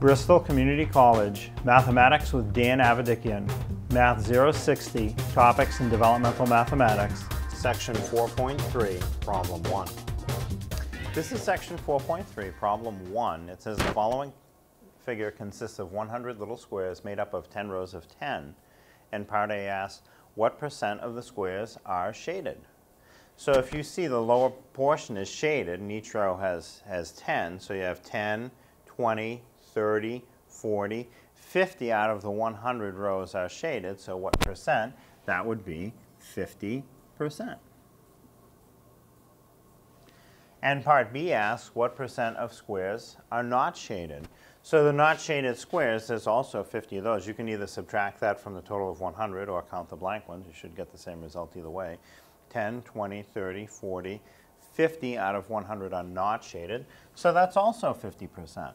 Bristol Community College, Mathematics with Dan Avedikian, Math 060, Topics in Developmental Mathematics. Section 4.3, Problem 1. This is Section 4.3, Problem 1. It says the following figure consists of 100 little squares made up of 10 rows of 10. And Part A asks, what percent of the squares are shaded? So if you see the lower portion is shaded, and each row has 10, so you have 10, 20, 30, 40, 50 out of the 100 rows are shaded, so what percent? That would be 50%. And Part B asks, what percent of squares are not shaded? So the not shaded squares, there's also 50 of those. You can either subtract that from the total of 100 or count the blank ones. You should get the same result either way. 10, 20, 30, 40, 50 out of 100 are not shaded, so that's also 50%.